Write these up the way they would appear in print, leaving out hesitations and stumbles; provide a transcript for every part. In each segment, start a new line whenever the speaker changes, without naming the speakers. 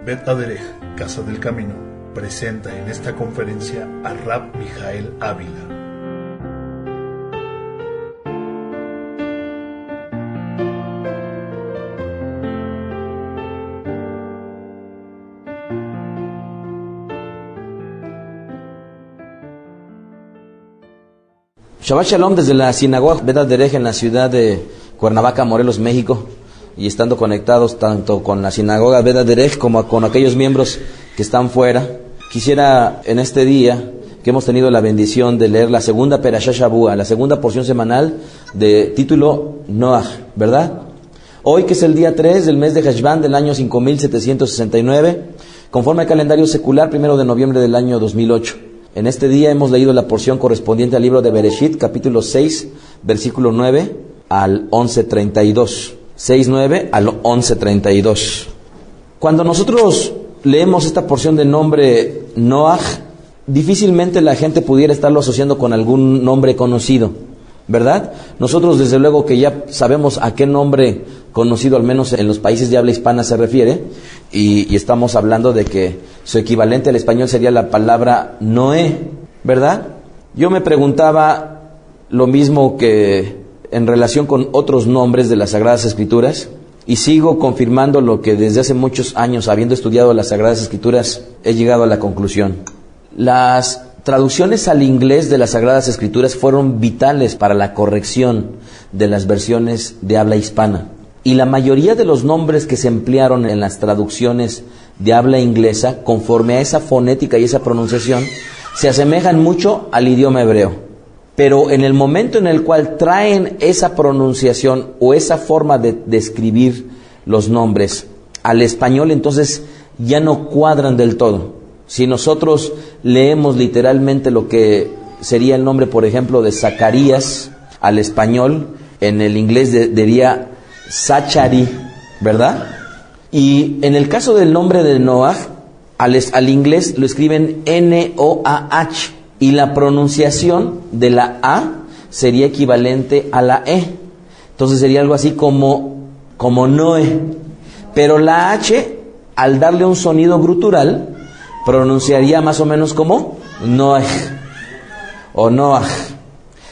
Bet Aderech, Casa del Camino, presenta en esta conferencia a Rab Mijael Ávila.
Shabbat Shalom desde la sinagoga Bet Aderech en la ciudad de Cuernavaca, Morelos, México, y estando conectados tanto con la sinagoga Bet Aderech como con aquellos miembros que están fuera. Quisiera en este día que hemos tenido la bendición de leer la segunda Perashá Shavua, la segunda porción semanal de título Noach, ¿verdad? Hoy, que es el día 3 del mes de Heshvan del año 5769, conforme al calendario secular, 1 de noviembre del año 2008. En este día hemos leído la porción correspondiente al libro de Bereshit, capítulo 6, versículo 9 al 11:32. 6:9 al 11:32. Cuando nosotros leemos esta porción de nombre Noach, difícilmente la gente pudiera estarlo asociando con algún nombre conocido, ¿verdad? Nosotros desde luego que ya sabemos a qué nombre conocido, al menos en los países de habla hispana, se refiere, y estamos hablando de que su equivalente al español sería la palabra Noé, ¿verdad? Yo me preguntaba lo mismo que en relación con otros nombres de las Sagradas Escrituras, y sigo confirmando lo que desde hace muchos años, habiendo estudiado las Sagradas Escrituras, he llegado a la conclusión. Las traducciones al inglés de las Sagradas Escrituras fueron vitales para la corrección de las versiones de habla hispana. Y la mayoría de los nombres que se emplearon en las traducciones de habla inglesa, conforme a esa fonética y esa pronunciación, se asemejan mucho al idioma hebreo. Pero en el momento en el cual traen esa pronunciación o esa forma de escribir los nombres al español, entonces ya no cuadran del todo. Si nosotros leemos literalmente lo que sería el nombre, por ejemplo, de Zacarías al español, en el inglés diría Zachari, ¿verdad? Y en el caso del nombre de Noach, al inglés lo escriben N-O-A-H, y la pronunciación de la A sería equivalente a la E. Entonces sería algo así como Noé. Pero la H, al darle un sonido grutural, pronunciaría más o menos como Noach o Noach.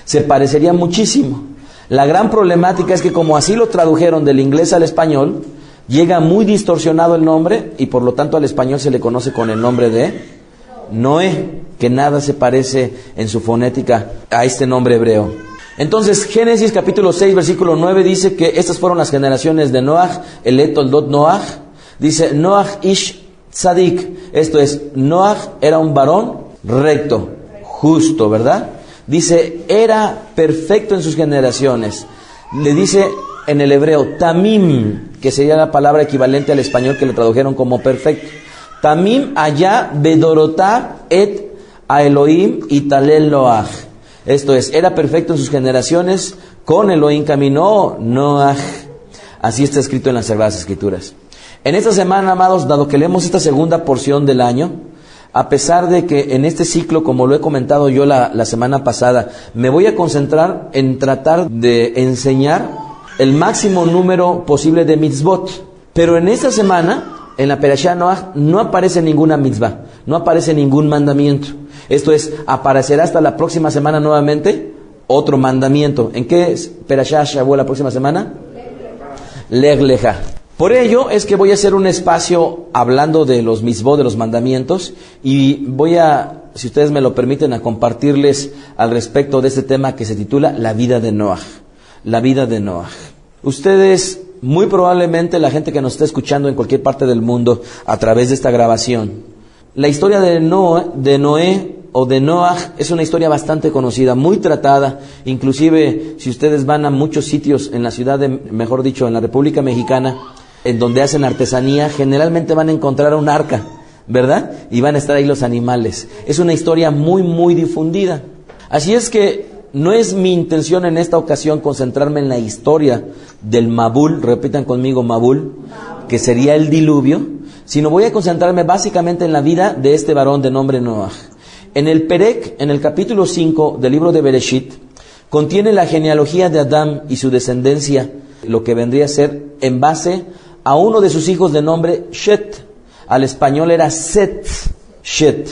Se parecería muchísimo. La gran problemática es que como así lo tradujeron del inglés al español, llega muy distorsionado el nombre y por lo tanto al español se le conoce con el nombre de Noé, que nada se parece en su fonética a este nombre hebreo. Entonces, Génesis capítulo 6, versículo 9 dice que estas fueron las generaciones de Noach, el Toldot Noach. Dice, Noach ish tzadik, esto es, Noach era un varón recto, justo, ¿verdad? Dice, era perfecto en sus generaciones. Le dice en el hebreo, tamim, que sería la palabra equivalente al español que le tradujeron como perfecto. Tamim allá bedorotá et a Elohim y talel Noach. Esto es, era perfecto en sus generaciones, con Elohim caminó Noach. Así está escrito en las Sagradas Escrituras. En esta semana, amados, dado que leemos esta segunda porción del año, a pesar de que en este ciclo, como lo he comentado yo la semana pasada, me voy a concentrar en tratar de enseñar el máximo número posible de mitzvot. Pero en esta semana, en la Perashá Noach, no aparece ninguna mitzvah, no aparece ningún mandamiento. Esto es, aparecerá hasta la próxima semana nuevamente otro mandamiento. ¿En qué Perashá Shavua la próxima semana? Lech Lecha. Por ello es que voy a hacer un espacio hablando de los mitzvot, de los mandamientos, y voy a, si ustedes me lo permiten, a compartirles al respecto de este tema que se titula La vida de Noach. La vida de Noach. Ustedes, muy probablemente la gente que nos está escuchando en cualquier parte del mundo a través de esta grabación, la historia de Noé o de Noach es una historia bastante conocida, muy tratada. Inclusive si ustedes van a muchos sitios en la ciudad de, mejor dicho, en la República Mexicana, en donde hacen artesanía, generalmente van a encontrar un arca, ¿verdad? Y van a estar ahí los animales. Es una historia muy, muy difundida. Así es que no es mi intención en esta ocasión concentrarme en la historia del Mabul, repitan conmigo Mabul, que sería el diluvio, sino voy a concentrarme básicamente en la vida de este varón de nombre Noach. En el Perek, en el capítulo 5 del libro de Bereshit, contiene la genealogía de Adán y su descendencia, lo que vendría a ser en base a uno de sus hijos de nombre Shet. al español era Set, Shet,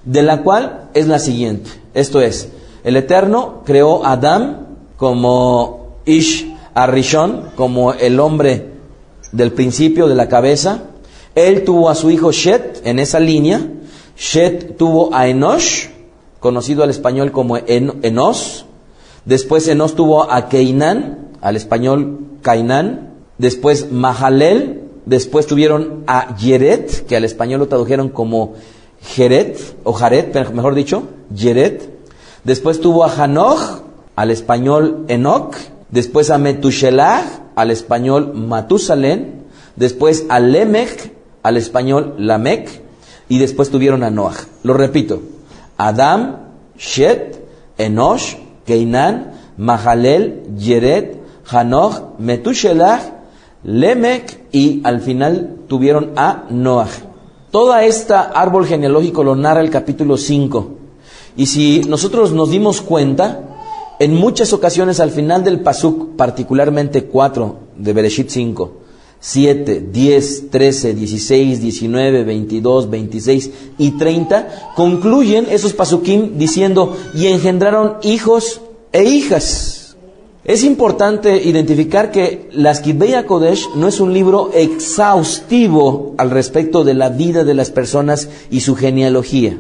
de la cual es la siguiente. Esto es, el Eterno creó a Adán como Ish Arishon, como el hombre del principio, de la cabeza. Él tuvo a su hijo Shet en esa línea. Shet tuvo a Enosh, conocido al español como Enos. Después Enos tuvo a Keinán, al español Cainán. Después Mahalel. Después tuvieron a Yeret, que al español lo tradujeron como Jeret, o Jaret, mejor dicho, Yeret. Después tuvo a Hanoch, al español Enoch. Después a Metushelah, al español Matusalén. Después a Lemech, al español Lamech. Y después tuvieron a Noach. Lo repito: Adam, Shet, Enosh, Keinán, Mahalel, Yeret, Hanoch, Metushelah, Lemech, y al final tuvieron a Noach. Toda esta árbol genealógico lo narra el capítulo 5. Y si nosotros nos dimos cuenta, en muchas ocasiones al final del pasuk, particularmente 4 de Bereshit 5, 7, 10, 13, 16, 19, 22, 26 y 30, concluyen esos pasukim diciendo: y engendraron hijos e hijas. Es importante identificar que la Kitvei HaKodesh no es un libro exhaustivo al respecto de la vida de las personas y su genealogía.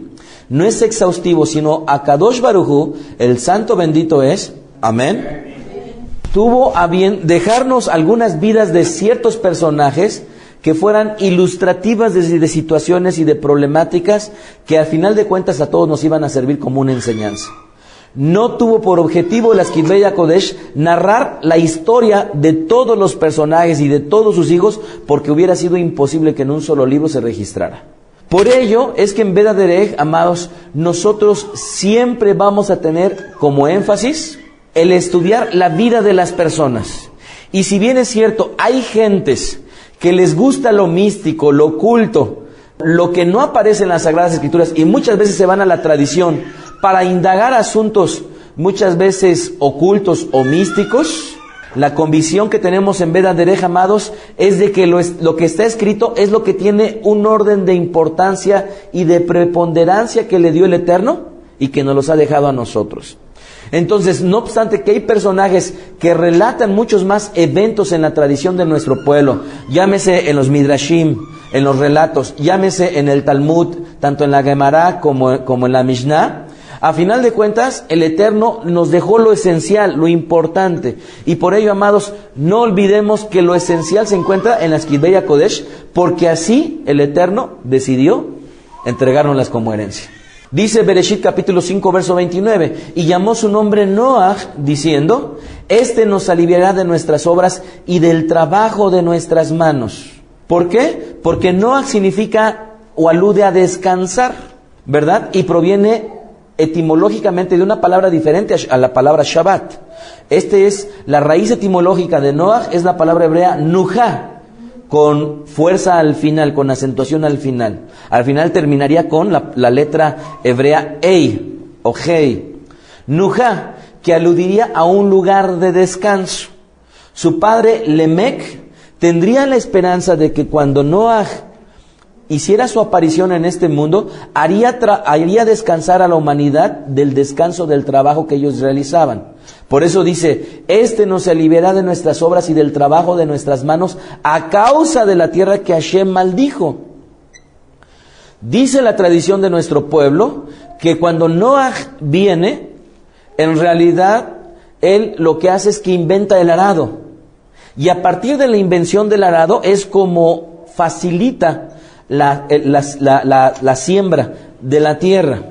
No es exhaustivo, sino Akadosh Baruj Hu, el santo bendito es, amén, tuvo a bien dejarnos algunas vidas de ciertos personajes que fueran ilustrativas de situaciones y de problemáticas que al final de cuentas a todos nos iban a servir como una enseñanza. No tuvo por objetivo la Kitvei HaKodesh narrar la historia de todos los personajes y de todos sus hijos, porque hubiera sido imposible que en un solo libro se registrara. Por ello es que en Veda Derech, amados, nosotros siempre vamos a tener como énfasis el estudiar la vida de las personas. Y si bien es cierto, hay gentes que les gusta lo místico, lo oculto, lo que no aparece en las Sagradas Escrituras, y muchas veces se van a la tradición para indagar asuntos muchas veces ocultos o místicos, la convicción que tenemos en Veda Derech, amados, es de que lo que está escrito es lo que tiene un orden de importancia y de preponderancia que le dio el Eterno y que nos los ha dejado a nosotros. Entonces, no obstante que hay personajes que relatan muchos más eventos en la tradición de nuestro pueblo, llámese en los Midrashim, en los relatos, llámese en el Talmud, tanto en la Gemara como en la Mishnah, a final de cuentas, el Eterno nos dejó lo esencial, lo importante. Y por ello, amados, no olvidemos que lo esencial se encuentra en la Kitvei HaKodesh, porque así el Eterno decidió entregárnoslas como herencia. Dice Bereshit capítulo 5, verso 29, y llamó su nombre Noach, diciendo: este nos aliviará de nuestras obras y del trabajo de nuestras manos. ¿Por qué? Porque Noach significa o alude a descansar, ¿verdad? Y proviene etimológicamente de una palabra diferente a la palabra Shabbat. La raíz etimológica de Noach es la palabra hebrea Nuja, con fuerza al final, con acentuación al final. Al final terminaría con la letra hebrea Ei o Hei. Nuja, que aludiría a un lugar de descanso. Su padre Lemech tendría la esperanza de que cuando Noach hiciera su aparición en este mundo, haría descansar a la humanidad del descanso del trabajo que ellos realizaban. Por eso dice: este nos aliviará de nuestras obras y del trabajo de nuestras manos a causa de la tierra que Hashem maldijo. Dice la tradición de nuestro pueblo que cuando Noach viene, en realidad él lo que hace es que inventa el arado. Y a partir de la invención del arado es como facilita la siembra de la tierra.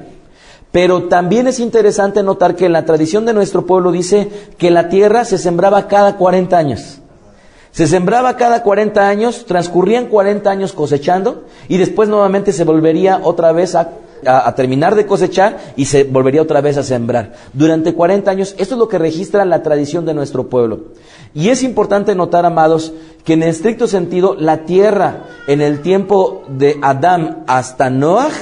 Pero también es interesante notar que en la tradición de nuestro pueblo dice que la tierra se sembraba cada 40 años. Se sembraba cada 40 años, transcurrían 40 años cosechando y después nuevamente se volvería otra vez a terminar de cosechar y se volvería otra vez a sembrar. Durante 40 años, esto es lo que registra la tradición de nuestro pueblo. Y es importante notar, amados, que en estricto sentido la tierra en el tiempo de Adán hasta Noach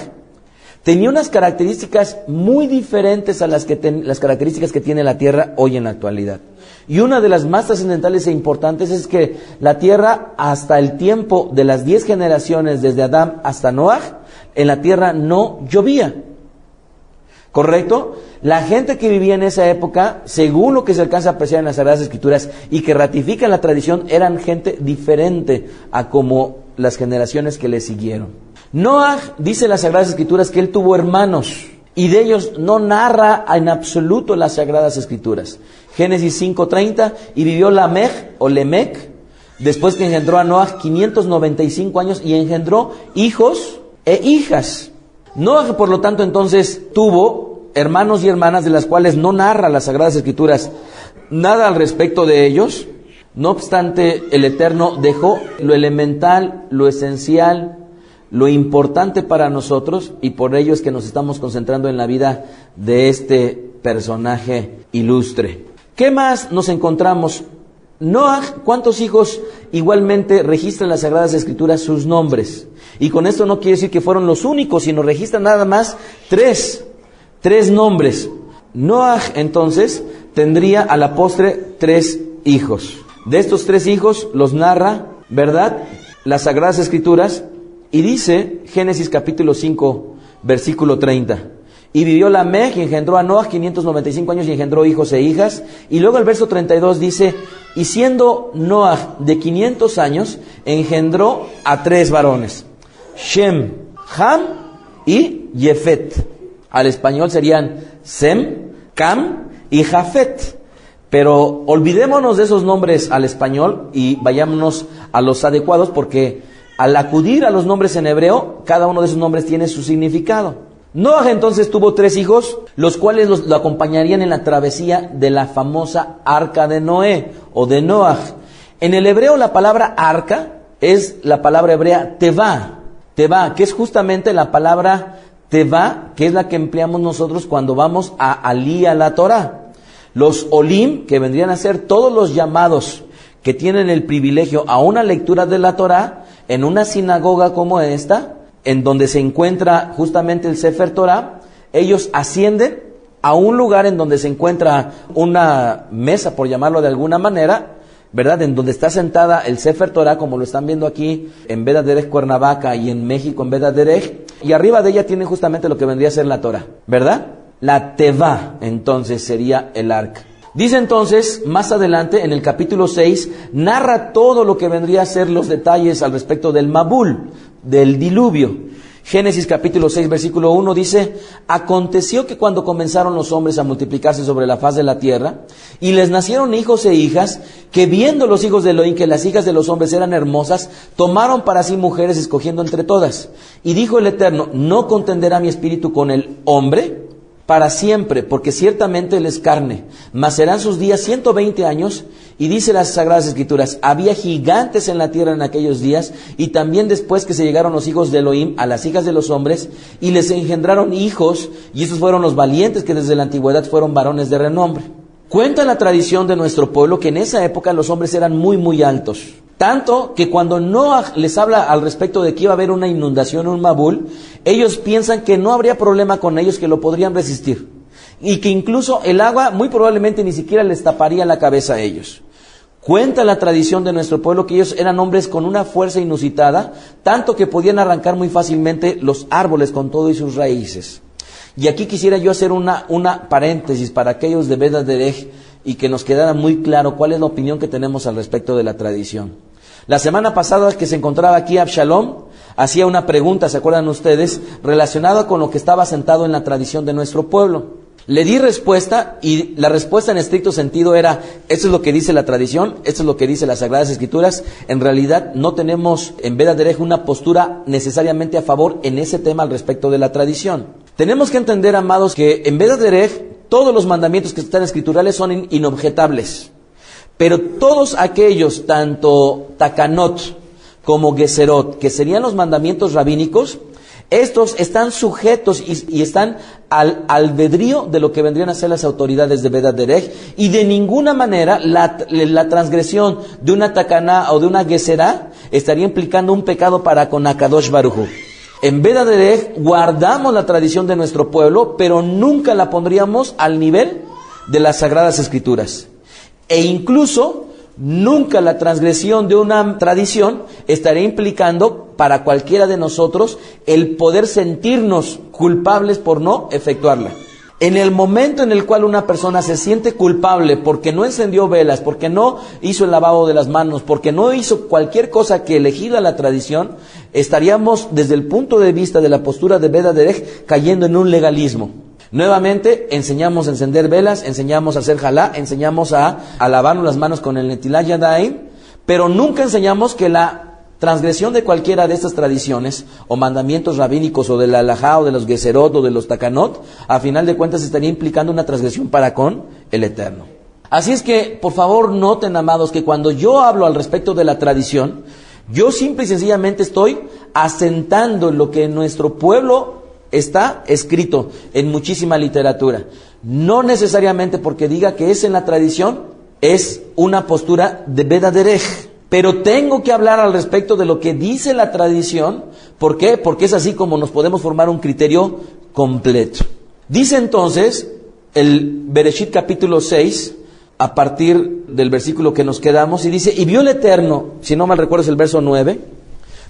tenía unas características muy diferentes a las características que tiene la tierra hoy en la actualidad. y una de las más trascendentales e importantes es que la tierra, hasta el tiempo de las 10 generaciones, desde Adán hasta Noaj, en la tierra no llovía. ¿Correcto? La gente que vivía en esa época, según lo que se alcanza a apreciar en las Sagradas Escrituras y que ratifican la tradición, eran gente diferente a como las generaciones que le siguieron. Noaj, dice en las Sagradas Escrituras que él tuvo hermanos, y de ellos no narra en absoluto las Sagradas Escrituras. Génesis 5:30, y vivió Lemec, después que engendró a Noaj 595 años, y engendró hijos e hijas. Noaj, por lo tanto, entonces tuvo hermanos y hermanas de las cuales no narra las Sagradas Escrituras nada al respecto de ellos. No obstante, el Eterno dejó lo elemental, lo esencial, lo importante para nosotros, y por ello es que nos estamos concentrando en la vida de este personaje ilustre. ¿Qué más nos encontramos? Noaj, ¿cuántos hijos igualmente registran las Sagradas Escrituras sus nombres? Y con esto no quiere decir que fueron los únicos, sino registran nada más tres nombres. Noaj, entonces, tendría a la postre 3 hijos. De estos 3 hijos los narra, ¿verdad?, las Sagradas Escrituras, y dice Génesis capítulo 5, versículo 30. Y vivió Lamech y engendró a Noaj 595 años y engendró hijos e hijas. Y luego el verso 32 dice, y siendo Noaj de 500 años, engendró a 3 varones, Shem, Ham y Jefet. Al español serían Sem, Cam y Jafet. Pero olvidémonos de esos nombres al español y vayámonos a los adecuados, porque al acudir a los nombres en hebreo, cada uno de esos nombres tiene su significado. Noaj entonces tuvo 3 hijos, los cuales lo acompañarían en la travesía de la famosa arca de Noé o de Noaj. En el hebreo la palabra arca es la palabra hebrea tevá, que es justamente la palabra tevá, que es la que empleamos nosotros cuando vamos a Alí a la Torah. Los olim, que vendrían a ser todos los llamados que tienen el privilegio a una lectura de la Torah en una sinagoga como esta, en donde se encuentra justamente el Sefer Torah, ellos ascienden a un lugar en donde se encuentra una mesa, por llamarlo de alguna manera, ¿verdad?, en donde está sentada el Sefer Torah, como lo están viendo aquí en Beth Derech Cuernavaca y en México en Beth Derech, y arriba de ella tiene justamente lo que vendría a ser la Torah, ¿verdad? La Tevá, entonces, sería el arca. Dice entonces, más adelante, en el capítulo 6, narra todo lo que vendría a ser los detalles al respecto del Mabul, del diluvio. Génesis capítulo 6, versículo 1 dice, aconteció que cuando comenzaron los hombres a multiplicarse sobre la faz de la tierra, y les nacieron hijos e hijas, que viendo los hijos de Elohim que las hijas de los hombres eran hermosas, tomaron para sí mujeres, escogiendo entre todas. Y dijo el Eterno, no contenderá mi espíritu con el hombre para siempre, porque ciertamente él es carne, mas serán sus días 120 años. Y dice las Sagradas Escrituras, había gigantes en la tierra en aquellos días, y también después que se llegaron los hijos de Elohim a las hijas de los hombres, y les engendraron hijos, y estos fueron los valientes que desde la antigüedad fueron varones de renombre. Cuenta la tradición de nuestro pueblo que en esa época los hombres eran muy muy altos, tanto que cuando Noaj les habla al respecto de que iba a haber una inundación, un Mabul, ellos piensan que no habría problema con ellos, que lo podrían resistir, y que incluso el agua muy probablemente ni siquiera les taparía la cabeza a ellos. Cuenta la tradición de nuestro pueblo que ellos eran hombres con una fuerza inusitada, tanto que podían arrancar muy fácilmente los árboles con todo y sus raíces. Y aquí quisiera yo hacer una paréntesis para aquellos de Beth Derech y que nos quedara muy claro cuál es la opinión que tenemos al respecto de la tradición. La semana pasada que se encontraba aquí Absalom, hacía una pregunta, ¿se acuerdan ustedes?, relacionada con lo que estaba sentado en la tradición de nuestro pueblo. Le di respuesta, y la respuesta en estricto sentido era, esto es lo que dice la tradición, esto es lo que dice las Sagradas Escrituras. En realidad no tenemos en Beth Derech una postura necesariamente a favor en ese tema al respecto de la tradición. Tenemos que entender, amados, que en Beth Derech todos los mandamientos que están escriturales son inobjetables. Pero todos aquellos, tanto Takanot como Geserot, que serían los mandamientos rabínicos, estos están sujetos y están al albedrío de lo que vendrían a ser las autoridades de Beth Derech, y de ninguna manera la transgresión de una Takaná o de una Geserá estaría implicando un pecado para con Akadosh Baruj Hu. En Beth Derech guardamos la tradición de nuestro pueblo, pero nunca la pondríamos al nivel de las Sagradas Escrituras. E incluso nunca la transgresión de una tradición estaría implicando para cualquiera de nosotros el poder sentirnos culpables por no efectuarla. En el momento en el cual una persona se siente culpable porque no encendió velas, porque no hizo el lavado de las manos, porque no hizo cualquier cosa que elegida la tradición, estaríamos desde el punto de vista de la postura de Beda Derech cayendo en un legalismo. Nuevamente enseñamos a encender velas, enseñamos a hacer jalá, enseñamos a lavarnos las manos con el Netilat Yadayim, pero nunca enseñamos que la transgresión de cualquiera de estas tradiciones o mandamientos rabínicos o de la halajá o de los geserot o de los takanot, a final de cuentas estaría implicando una transgresión para con el Eterno. Así es que, por favor, noten, amados, que cuando yo hablo al respecto de la tradición, yo simple y sencillamente estoy asentando lo que en nuestro pueblo está escrito en muchísima literatura. No necesariamente porque diga que es en la tradición, es una postura de Beda Derech. Pero tengo que hablar al respecto de lo que dice la tradición. ¿Por qué? Porque es así como nos podemos formar un criterio completo. Dice entonces el Bereshit capítulo 6, a partir del versículo que nos quedamos, y dice, y vio el Eterno, si no mal recuerdo es el verso 9,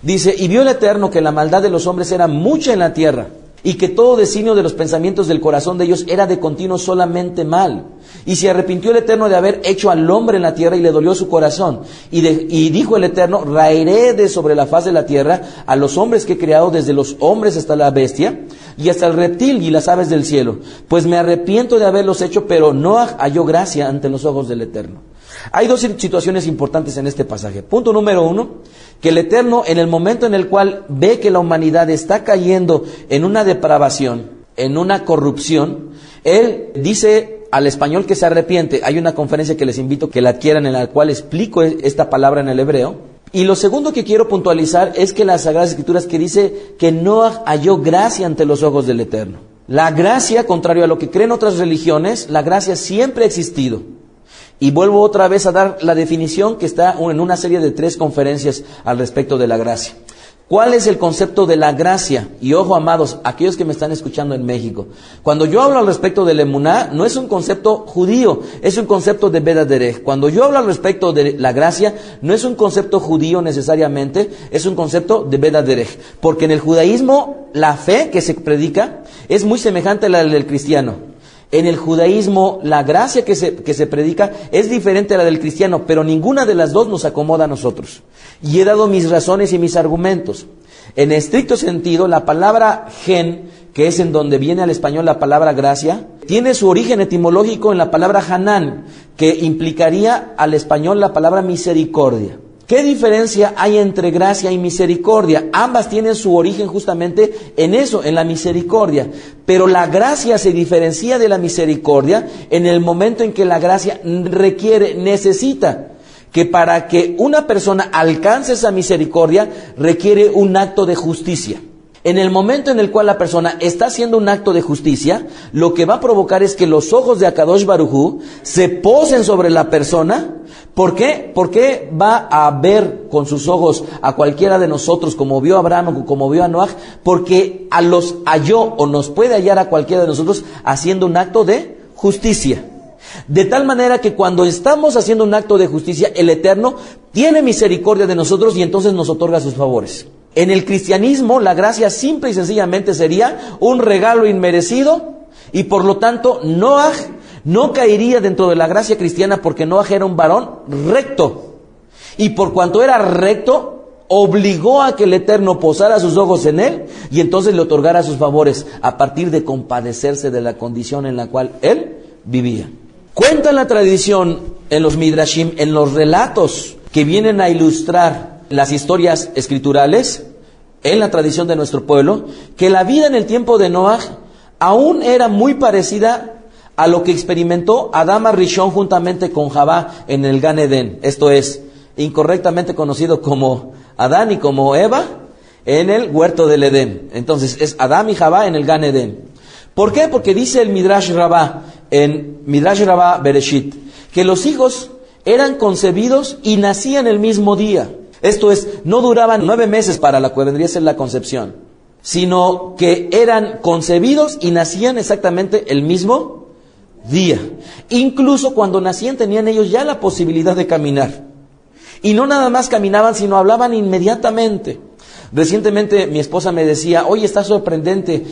dice, y vio el Eterno que la maldad de los hombres era mucha en la tierra, y que todo designio de los pensamientos del corazón de ellos era de continuo solamente mal. Y se arrepintió el Eterno de haber hecho al hombre en la tierra y le dolió su corazón. Y dijo el Eterno, raeré de sobre la faz de la tierra a los hombres que he creado, desde los hombres hasta la bestia, y hasta el reptil y las aves del cielo. Pues me arrepiento de haberlos hecho, pero no halló gracia ante los ojos del Eterno. Hay dos situaciones importantes en este pasaje. Punto número 1, que el Eterno, en el momento en el cual ve que la humanidad está cayendo en una depravación, en una corrupción, Él dice al español que se arrepiente. Hay una conferencia que les invito que la adquieran, en la cual explico esta palabra en el hebreo. Y lo segundo que quiero puntualizar es que las Sagradas Escrituras que dice que Noaj halló gracia ante los ojos del Eterno. La gracia, contrario a lo que creen otras religiones, la gracia siempre ha existido. Y vuelvo otra vez a dar la definición que está en una serie de 3 conferencias al respecto de la gracia. ¿Cuál es el concepto de la gracia? Y ojo, amados, aquellos que me están escuchando en México, cuando yo hablo al respecto del emuná, no es un concepto judío, es un concepto de Beda Derech. Cuando yo hablo al respecto de la gracia, no es un concepto judío necesariamente, es un concepto de Beda Derech. Porque en el judaísmo, la fe que se predica es muy semejante a la del cristiano. En el judaísmo, la gracia que se predica es diferente a la del cristiano, pero ninguna de las dos nos acomoda a nosotros. Y he dado mis razones y mis argumentos. En estricto sentido, la palabra gen, que es en donde viene al español la palabra gracia, tiene su origen etimológico en la palabra Hanán, que implicaría al español la palabra misericordia. ¿Qué diferencia hay entre gracia y misericordia? Ambas tienen su origen justamente en eso, en la misericordia. Pero la gracia se diferencia de la misericordia en el momento en que la gracia necesita que para que una persona alcance esa misericordia requiere un acto de justicia. En el momento en el cual la persona está haciendo un acto de justicia, lo que va a provocar es que los ojos de Akadosh Baruj Hu se posen sobre la persona. ¿Por qué? Porque va a ver con sus ojos a cualquiera de nosotros, como vio a Abraham o como vio a Noaj, porque los halló o nos puede hallar a cualquiera de nosotros haciendo un acto de justicia. De tal manera que cuando estamos haciendo un acto de justicia, el Eterno tiene misericordia de nosotros y entonces nos otorga sus favores. En el cristianismo, la gracia simple y sencillamente sería un regalo inmerecido, y por lo tanto Noaj no caería dentro de la gracia cristiana, porque Noaj era un varón recto, y por cuanto era recto, obligó a que el Eterno posara sus ojos en él y entonces le otorgara sus favores a partir de compadecerse de la condición en la cual él vivía. Cuenta la tradición en los Midrashim, en los relatos que vienen a ilustrar las historias escriturales, en la tradición de nuestro pueblo, que la vida en el tiempo de Noaj aún era muy parecida a lo que experimentó Adán Rishon juntamente con Javá en el Gan Edén. Esto es, incorrectamente conocido como Adán y como Eva en el huerto del Edén. Entonces es Adán y Javá en el Gan Edén. ¿Por qué? Porque dice el Midrash Rabbah, en Midrash Rabbah Bereshit, que los hijos eran concebidos y nacían el mismo día. Esto es, no duraban 9 meses para la que vendría a ser la concepción, sino que eran concebidos y nacían exactamente el mismo día. Incluso cuando nacían tenían ellos ya la posibilidad de caminar. Y no nada más caminaban, sino hablaban inmediatamente. Recientemente mi esposa me decía, oye, está sorprendente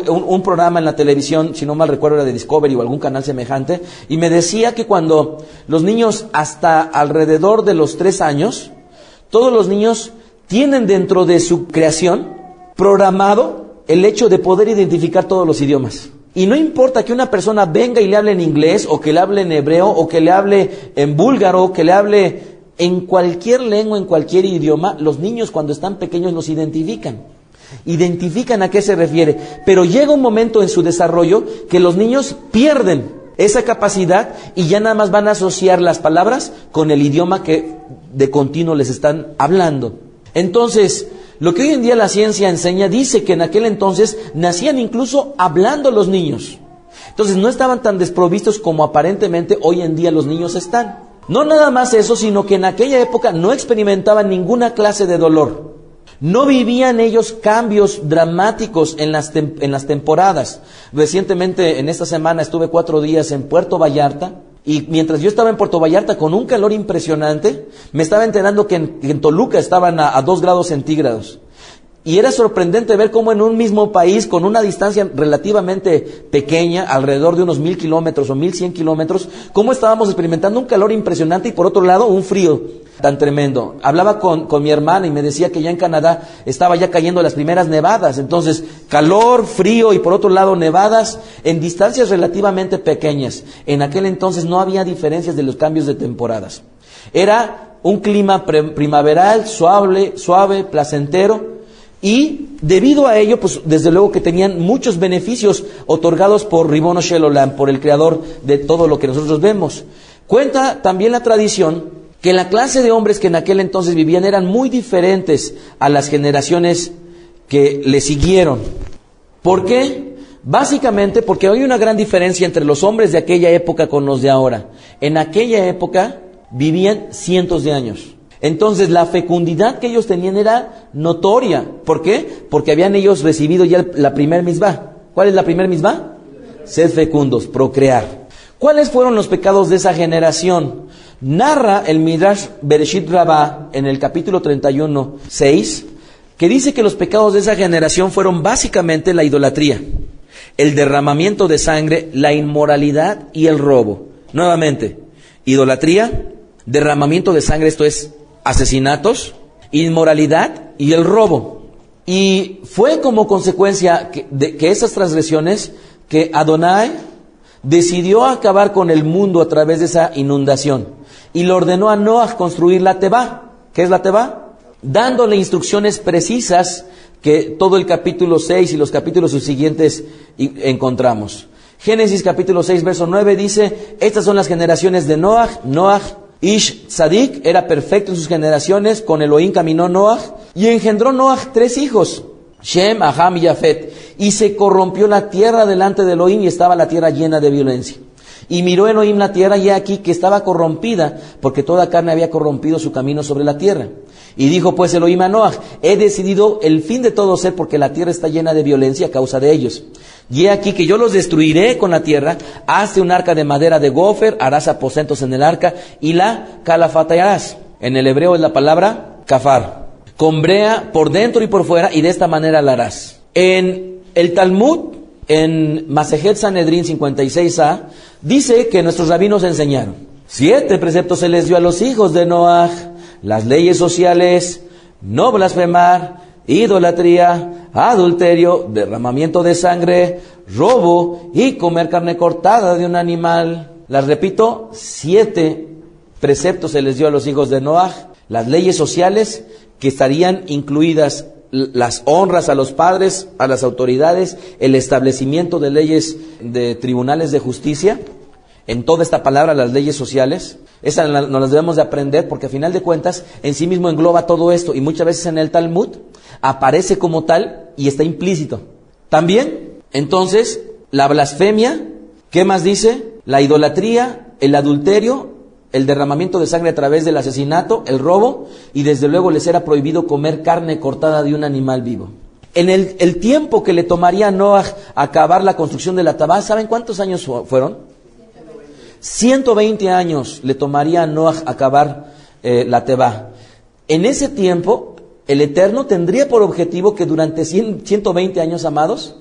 un programa en la televisión, si no mal recuerdo era de Discovery o algún canal semejante, y me decía que cuando los niños hasta alrededor de los 3 años, todos los niños tienen dentro de su creación programado el hecho de poder identificar todos los idiomas. Y no importa que una persona venga y le hable en inglés, o que le hable en hebreo, o que le hable en búlgaro, que le hable en cualquier lengua, en cualquier idioma, los niños cuando están pequeños los identifican. Identifican a qué se refiere. Pero llega un momento en su desarrollo que los niños pierden esa capacidad y ya nada más van a asociar las palabras con el idioma que de continuo les están hablando. Entonces, lo que hoy en día la ciencia enseña dice que en aquel entonces nacían incluso hablando los niños. Entonces no estaban tan desprovistos como aparentemente hoy en día los niños están. No nada más eso, sino que en aquella época no experimentaban ninguna clase de dolor. No vivían ellos cambios dramáticos en las temporadas. Recientemente, en esta semana, estuve 4 días en Puerto Vallarta. Y mientras yo estaba en Puerto Vallarta con un calor impresionante, me estaba enterando que en Toluca estaban a 2 grados centígrados. Y era sorprendente ver cómo en un mismo país, con una distancia relativamente pequeña, alrededor de unos 1000 kilómetros o 1100 kilómetros, cómo estábamos experimentando un calor impresionante y por otro lado un frío tan tremendo. Hablaba con mi hermana y me decía que ya en Canadá estaba ya cayendo las primeras nevadas. Entonces, calor, frío y por otro lado nevadas en distancias relativamente pequeñas. En aquel entonces no había diferencias de los cambios de temporadas. Era un clima primaveral, suave, placentero. Y debido a ello, pues desde luego que tenían muchos beneficios otorgados por Ribono Shel Olam, por el creador de todo lo que nosotros vemos. Cuenta también la tradición que la clase de hombres que en aquel entonces vivían eran muy diferentes a las generaciones que le siguieron. ¿Por qué? Básicamente porque hay una gran diferencia entre los hombres de aquella época con los de ahora. En aquella época vivían cientos de años. Entonces la fecundidad que ellos tenían era notoria. ¿Por qué? Porque habían ellos recibido ya la primer misbah. ¿Cuál es la primer misbah? Sed fecundos, procrear. ¿Cuáles fueron los pecados de esa generación? Narra el Midrash Bereshit Rabbah en el capítulo 31, 6, que dice que los pecados de esa generación fueron básicamente la idolatría, el derramamiento de sangre, la inmoralidad y el robo. Nuevamente, idolatría, derramamiento de sangre, esto es asesinatos, inmoralidad y el robo. Y fue como consecuencia de esas transgresiones que Adonai decidió acabar con el mundo a través de esa inundación. Y le ordenó a Noah construir la Tebá. ¿Qué es la Tebá? Dándole instrucciones precisas que todo el capítulo 6 y los capítulos subsiguientes encontramos. Génesis capítulo 6, verso 9 dice, estas son las generaciones de Noah. Noah Ish Tzadik era perfecto en sus generaciones, con Elohim caminó Noah, y engendró Noah 3 hijos, Shem, Aham y Yafet, y se corrompió la tierra delante de Elohim y estaba la tierra llena de violencia. Y miró Elohim la tierra y aquí que estaba corrompida, porque toda carne había corrompido su camino sobre la tierra. Y dijo pues Elohim a Noah, he decidido el fin de todo ser porque la tierra está llena de violencia a causa de ellos. Y he aquí que yo los destruiré con la tierra, hazte un arca de madera de gofer, harás aposentos en el arca y la calafatearás. En el hebreo es la palabra kafar, con brea por dentro y por fuera, y de esta manera la harás. En el Talmud, en Masejet Sanedrín 56a, dice que nuestros rabinos enseñaron 7 preceptos se les dio a los hijos de Noah: las leyes sociales, no blasfemar, idolatría, adulterio, derramamiento de sangre, robo y comer carne cortada de un animal. Las repito, 7 preceptos se les dio a los hijos de Noah: las leyes sociales, que estarían incluidas las honras a los padres, a las autoridades, el establecimiento de leyes de tribunales de justicia. En toda esta palabra, las leyes sociales, esas nos las debemos de aprender porque a final de cuentas en sí mismo engloba todo esto, y muchas veces en el Talmud aparece como tal y está implícito. También, entonces, la blasfemia, ¿qué más dice? La idolatría, el adulterio, el derramamiento de sangre a través del asesinato, el robo, y desde luego les era prohibido comer carne cortada de un animal vivo. En el tiempo que le tomaría a Noah acabar la construcción de la Tabá, ¿saben cuántos años fueron? 120 años le tomaría a Noaj acabar la Tebá. En ese tiempo, el Eterno tendría por objetivo que durante 120 años, amados,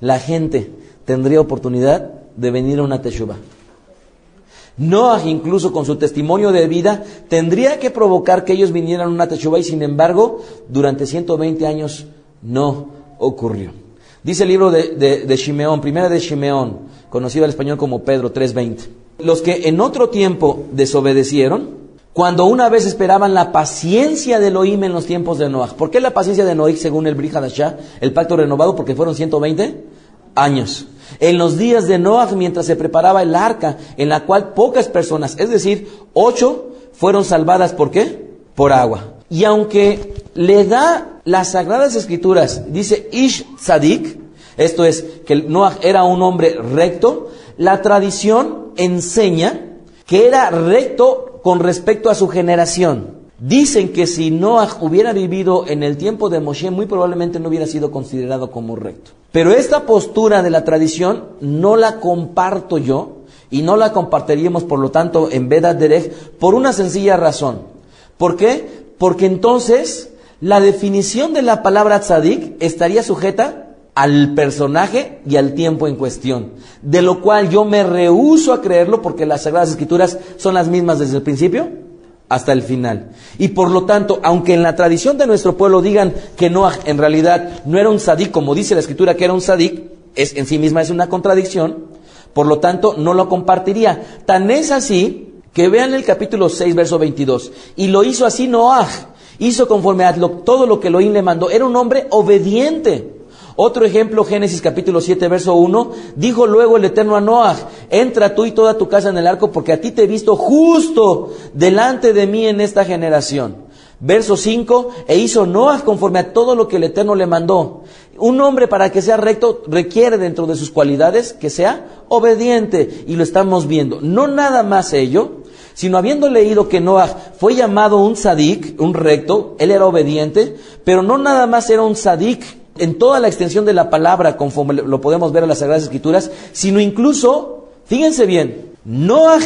la gente tendría oportunidad de venir a una teshuvá. Noaj, incluso con su testimonio de vida, tendría que provocar que ellos vinieran a una teshuvá, y sin embargo, durante 120 años no ocurrió. Dice el libro de Shimeón, primera de Shimeón, conocido al español como Pedro 3:20. Los que en otro tiempo desobedecieron, cuando una vez esperaban la paciencia de Elohim en los tiempos de Noaj. ¿Por qué la paciencia de Noaj según el Brit Hadashah, el pacto renovado? Porque fueron 120 años. En los días de Noaj, mientras se preparaba el arca, en la cual pocas personas, es decir, 8, fueron salvadas. ¿Por qué? Por agua. Y aunque le da las Sagradas Escrituras, dice Ish Tzadik, esto es, que Noaj era un hombre recto, la tradición enseña que era recto con respecto a su generación. Dicen que si Noaj hubiera vivido en el tiempo de Moshe, muy probablemente no hubiera sido considerado como recto. Pero esta postura de la tradición no la comparto yo, y no la compartiríamos, por lo tanto, en Vedat Derech, por una sencilla razón. ¿Por qué? Porque entonces la definición de la palabra tzadik estaría sujeta al personaje y al tiempo en cuestión, de lo cual yo me rehúso a creerlo, porque las Sagradas Escrituras son las mismas desde el principio hasta el final. Y por lo tanto, aunque en la tradición de nuestro pueblo digan que Noaj en realidad no era un tzadik, como dice la Escritura que era un tzadik, en sí misma es una contradicción, por lo tanto no lo compartiría. Tan es así que vean el capítulo 6, verso 22. Y lo hizo así Noaj, hizo conforme a todo lo que Elohim le mandó. Era un hombre obediente. Otro ejemplo, Génesis capítulo 7, verso 1, dijo luego el Eterno a Noaj: entra tú y toda tu casa en el arco, porque a ti te he visto justo delante de mí en esta generación. Verso 5, e hizo Noaj conforme a todo lo que el Eterno le mandó. Un hombre, para que sea recto, requiere dentro de sus cualidades que sea obediente, y lo estamos viendo. No nada más ello, sino habiendo leído que Noaj fue llamado un tzadik, un recto, él era obediente, pero no nada más era un tzadik en toda la extensión de la palabra, conforme lo podemos ver en las Sagradas Escrituras, sino incluso, fíjense bien, Noaj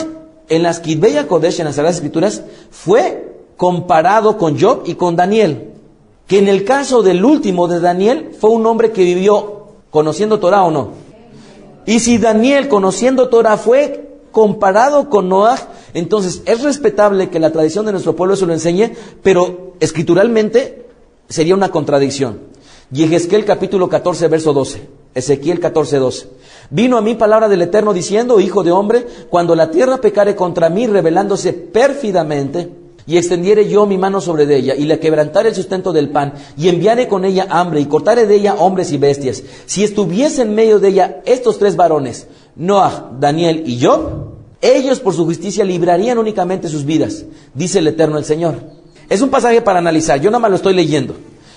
en las Kitbei HaKodesh, en las Sagradas Escrituras, fue comparado con Job y con Daniel, que en el caso del último de Daniel, fue un hombre que vivió conociendo Torah, ¿o no? Y si Daniel, conociendo Torah, fue comparado con Noaj, entonces es respetable que la tradición de nuestro pueblo eso lo enseñe, pero escrituralmente sería una contradicción. Y Ezequiel capítulo 14, verso 12. Ezequiel 14, 12. Vino a mí palabra del Eterno diciendo: hijo de hombre, cuando la tierra pecare contra mí, rebelándose pérfidamente, y extendiere yo mi mano sobre ella, y le quebrantare el sustento del pan, y enviare con ella hambre, y cortare de ella hombres y bestias, si estuviese en medio de ella estos 3 varones, Noaj, Daniel y Job, ellos por su justicia librarían únicamente sus vidas, dice el Eterno el Señor. Es un pasaje para analizar, yo nada más lo estoy leyendo.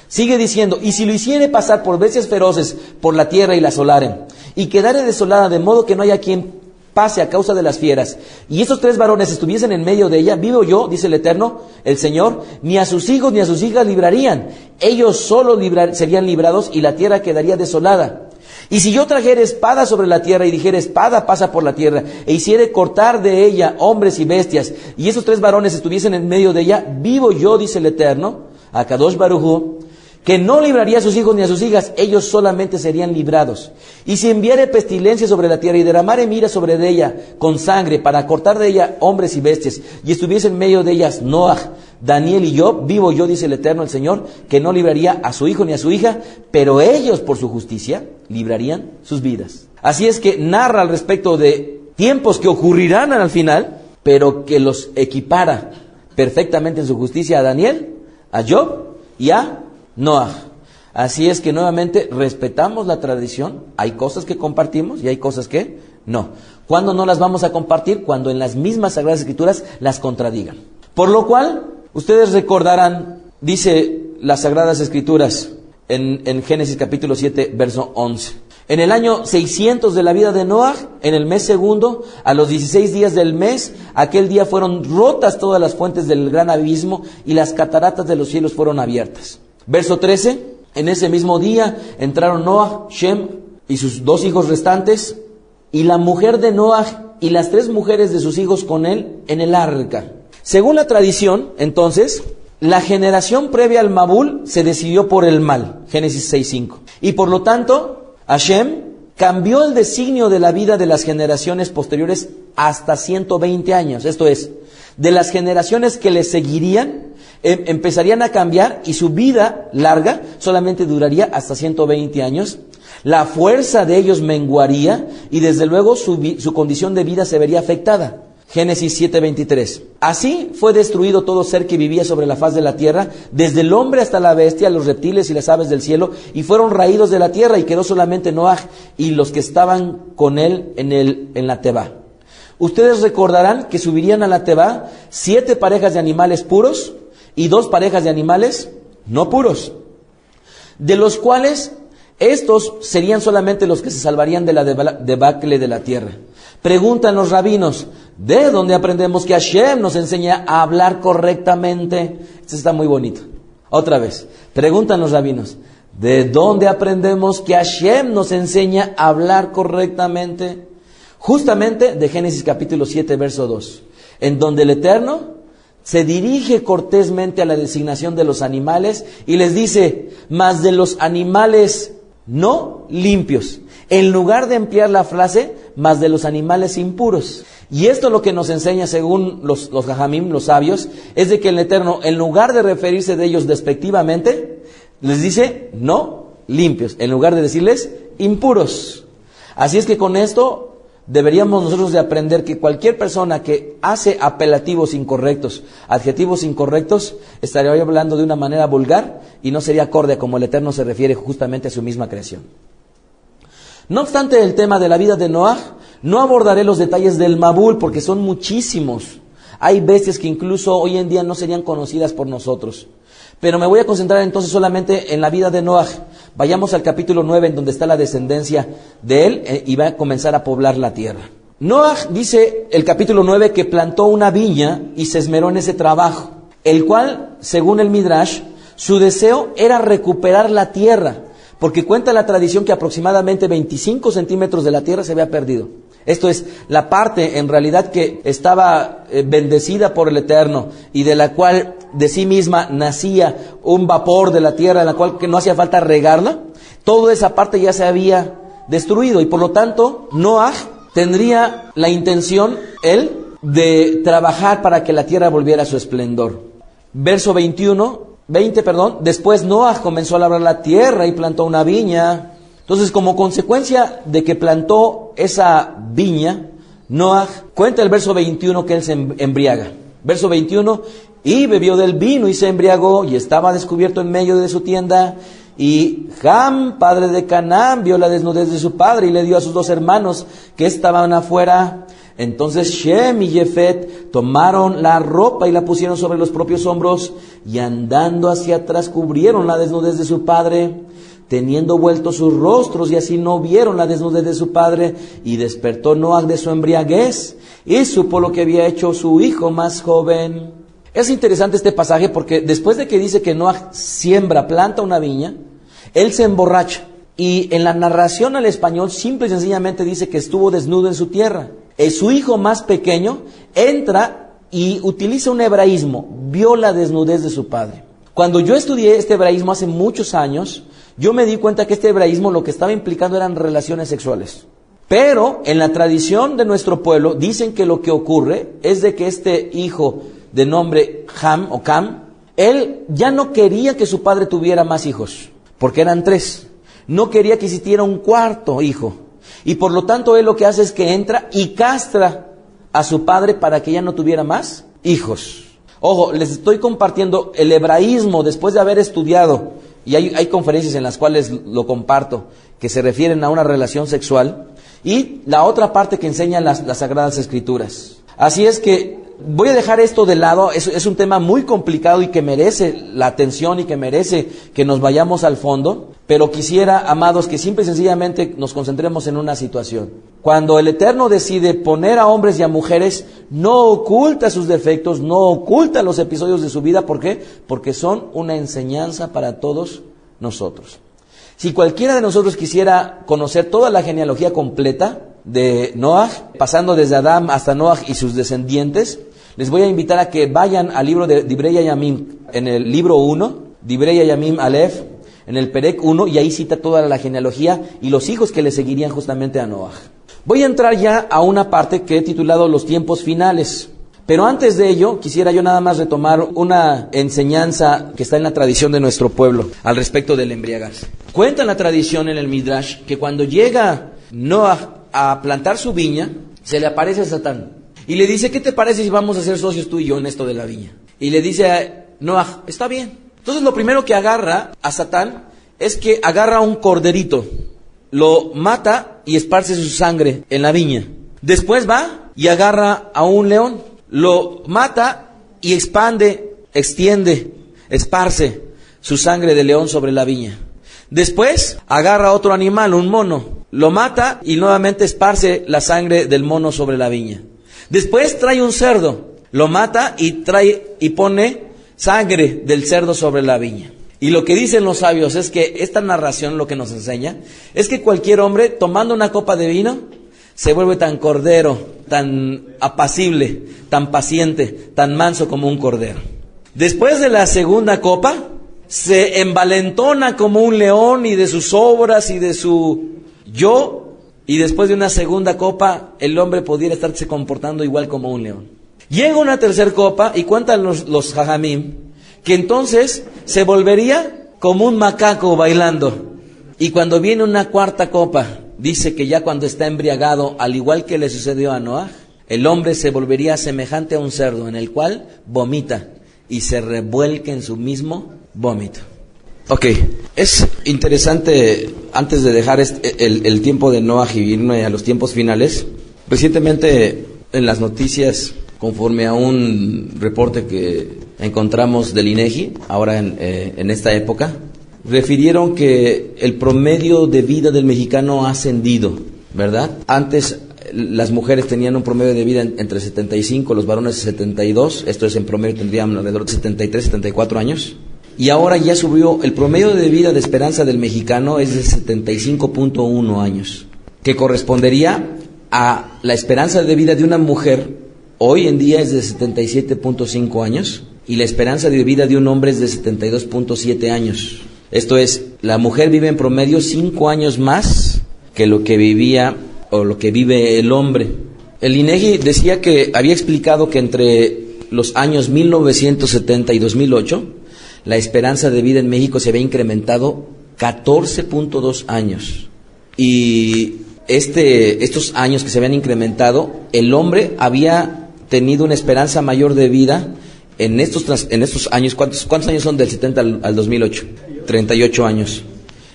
Sigue diciendo: y si lo hiciere pasar por bestias feroces por la tierra y la asolaren, y quedare desolada de modo que no haya quien pase a causa de las fieras, y estos 3 varones estuviesen en medio de ella, vivo yo, dice el Eterno, el Señor, ni a sus hijos ni a sus hijas librarían, ellos solo serían librados, y la tierra quedaría desolada. Y si yo trajere espada sobre la tierra, y dijere: espada pasa por la tierra, e hiciere cortar de ella hombres y bestias, y esos 3 varones estuviesen en medio de ella, vivo yo, dice el Eterno, Akadosh Baruj Hu, que no libraría a sus hijos ni a sus hijas, ellos solamente serían librados. Y si enviare pestilencia sobre la tierra, y derramare mira sobre de ella con sangre, para cortar de ella hombres y bestias, y estuviese en medio de ellas Noaj, Daniel y Job, vivo yo, dice el Eterno el Señor, que no libraría a su hijo ni a su hija, pero ellos por su justicia librarían sus vidas. Así es que narra al respecto de tiempos que ocurrirán al final, pero que los equipara perfectamente en su justicia a Daniel, a Job y a Noaj. Así es que nuevamente respetamos la tradición. Hay cosas que compartimos y hay cosas que no. ¿Cuándo no las vamos a compartir? Cuando en las mismas Sagradas Escrituras las contradigan. Por lo cual, ustedes recordarán, dice las Sagradas Escrituras en Génesis capítulo 7, verso 11. En el año 600 de la vida de Noaj, en el mes segundo, a los 16 días del mes, aquel día fueron rotas todas las fuentes del gran abismo, y las cataratas de los cielos fueron abiertas. Verso 13, en ese mismo día entraron Noaj, Shem y sus 2 hijos restantes, y la mujer de Noaj y las 3 mujeres de sus hijos con él en el arca. Según la tradición, entonces, la generación previa al Mabul se decidió por el mal, Génesis 6:5. Y por lo tanto, Hashem cambió el designio de la vida de las generaciones posteriores hasta 120 años. Esto es, de las generaciones que le seguirían, empezarían a cambiar y su vida larga solamente duraría hasta 120 años. La fuerza de ellos menguaría y desde luego su condición de vida se vería afectada. Génesis 7:23. Así fue destruido todo ser que vivía sobre la faz de la tierra, desde el hombre hasta la bestia, los reptiles y las aves del cielo, y fueron raídos de la tierra, y quedó solamente Noaj y los que estaban con él en la Tebá. Ustedes recordarán que subirían a la Tebá 7 parejas de animales puros y 2 parejas de animales no puros, de los cuales estos serían solamente los que se salvarían de la debacle de la tierra. Preguntan los rabinos, ¿de dónde aprendemos que Hashem nos enseña a hablar correctamente? Esto está muy bonito. Otra vez, preguntan los rabinos, ¿de dónde aprendemos que Hashem nos enseña a hablar correctamente? Justamente de Génesis capítulo 7, verso 2, en donde el Eterno se dirige cortésmente a la designación de los animales y les dice, mas de los animales no limpios, en lugar de emplear la frase, mas de los animales impuros. Y esto lo que nos enseña, según los jajamim, los sabios, es de que el Eterno, en lugar de referirse de ellos despectivamente, les dice, no limpios, en lugar de decirles impuros. Así es que con esto deberíamos nosotros de aprender que cualquier persona que hace apelativos incorrectos, adjetivos incorrectos, estaría hablando de una manera vulgar y no sería acorde a como el Eterno se refiere justamente a su misma creación. No obstante el tema de la vida de Noaj, no abordaré los detalles del Mabul porque son muchísimos. Hay bestias que incluso hoy en día no serían conocidas por nosotros. Pero me voy a concentrar entonces solamente en la vida de Noaj. Vayamos al capítulo 9 en donde está la descendencia de él y va a comenzar a poblar la tierra. Noaj dice el capítulo 9 que plantó una viña y se esmeró en ese trabajo, el cual, según el Midrash, su deseo era recuperar la tierra, porque cuenta la tradición que aproximadamente 25 centímetros de la tierra se había perdido. Esto es, la parte en realidad que estaba bendecida por el Eterno y de la cual de sí misma nacía un vapor de la tierra en la cual que no hacía falta regarla, toda esa parte ya se había destruido y por lo tanto Noaj tendría la intención, él, de trabajar para que la tierra volviera a su esplendor. Verso 20, después Noaj comenzó a labrar la tierra y plantó una viña. Entonces, como consecuencia de que plantó esa viña, Noaj, cuenta el verso 21 que él se embriaga. Verso 21, y bebió del vino y se embriagó y estaba descubierto en medio de su tienda. Y Ham, padre de Canaán, vio la desnudez de su padre y le dio a sus 2 hermanos que estaban afuera. Entonces Shem y Jefet tomaron la ropa y la pusieron sobre los propios hombros y andando hacia atrás cubrieron la desnudez de su padre, teniendo vueltos sus rostros, y así no vieron la desnudez de su padre. Y despertó Noaj de su embriaguez y supo lo que había hecho su hijo más joven. Es interesante este pasaje porque después de que dice que Noaj planta una viña, él se emborracha. Y en la narración al español simple y sencillamente dice que estuvo desnudo en su tierra. Su hijo más pequeño entra y utiliza un hebraísmo, vio la desnudez de su padre. Cuando yo estudié este hebraísmo hace muchos años, yo me di cuenta que este hebraísmo lo que estaba implicando eran relaciones sexuales. Pero en la tradición de nuestro pueblo dicen que lo que ocurre es de que este hijo de nombre Ham o Cam, él ya no quería que su padre tuviera más hijos, porque eran 3. No quería que existiera un 4 hijo. Y por lo tanto él lo que hace es que entra y castra a su padre para que ya no tuviera más hijos. Ojo, les estoy compartiendo el hebraísmo después de haber estudiado, y hay conferencias en las cuales lo comparto, que se refieren a una relación sexual, y la otra parte que enseñan las Sagradas Escrituras. Así es que voy a dejar esto de lado, es un tema muy complicado y que merece la atención y que merece que nos vayamos al fondo, pero quisiera, amados, que simple y sencillamente nos concentremos en una situación. Cuando el Eterno decide poner a hombres y a mujeres, no oculta sus defectos, no oculta los episodios de su vida. ¿Por qué? Porque son una enseñanza para todos nosotros. Si cualquiera de nosotros quisiera conocer toda la genealogía completa, de Noaj, pasando desde Adán hasta Noaj y sus descendientes, les voy a invitar a que vayan al libro de Divrei Hayamim, en el libro 1, Divrei Hayamim Aleph, en el Perek 1, y ahí cita toda la genealogía y los hijos que le seguirían justamente a Noaj. Voy a entrar ya a una parte que he titulado Los tiempos finales. Pero antes de ello, quisiera yo nada más retomar una enseñanza que está en la tradición de nuestro pueblo al respecto del embriagarse. Cuenta la tradición en el Midrash que cuando llega Noaj a plantar su viña, se le aparece a Satán y le dice: ¿qué te parece si vamos a ser socios tú y yo en esto de la viña? Y le dice a Noaj: está bien. Entonces lo primero que agarra a Satán es que agarra un corderito, lo mata y esparce su sangre en la viña. Después va y agarra a un león, lo mata y extiende, esparce su sangre de león sobre la viña. Después agarra otro animal, un mono, lo mata y nuevamente esparce la sangre del mono sobre la viña. Después trae un cerdo, lo mata y pone sangre del cerdo sobre la viña. Y lo que dicen los sabios es que esta narración lo que nos enseña es que cualquier hombre tomando una copa de vino se vuelve tan cordero, tan apacible, tan paciente, tan manso como un cordero. Después de la segunda copa, se envalentona como un león y de sus obras y de su yo, y después de una segunda copa, el hombre pudiera estarse comportando igual como un león. Llega una tercera copa y cuentan los jajamim que entonces se volvería como un macaco bailando. Y cuando viene una cuarta copa, dice que ya cuando está embriagado, al igual que le sucedió a Noaj, el hombre se volvería semejante a un cerdo en el cual vomita y se revuelca en su mismo vómito. Ok, es interesante, antes de dejar el tiempo de Noaj y irme a los tiempos finales, recientemente en las noticias, conforme a un reporte que encontramos del INEGI, ahora en esta época, refirieron que el promedio de vida del mexicano ha ascendido, ¿verdad? Antes las mujeres tenían un promedio de vida entre 75, los varones 72, esto es en promedio tendrían alrededor de 73, 74 años. Y ahora ya subió, el promedio de vida de esperanza del mexicano es de 75.1 años, que correspondería a la esperanza de vida de una mujer, hoy en día es de 77.5 años, y la esperanza de vida de un hombre es de 72.7 años. Esto es, la mujer vive en promedio 5 años más que lo que vivía o lo que vive el hombre. El INEGI decía que había explicado que entre los años 1970 y 2008, la esperanza de vida en México se había incrementado 14.2 años. Y estos años que se habían incrementado, el hombre había tenido una esperanza mayor de vida en estos años. ¿Cuántos años son del 70 al 2008? 38 años.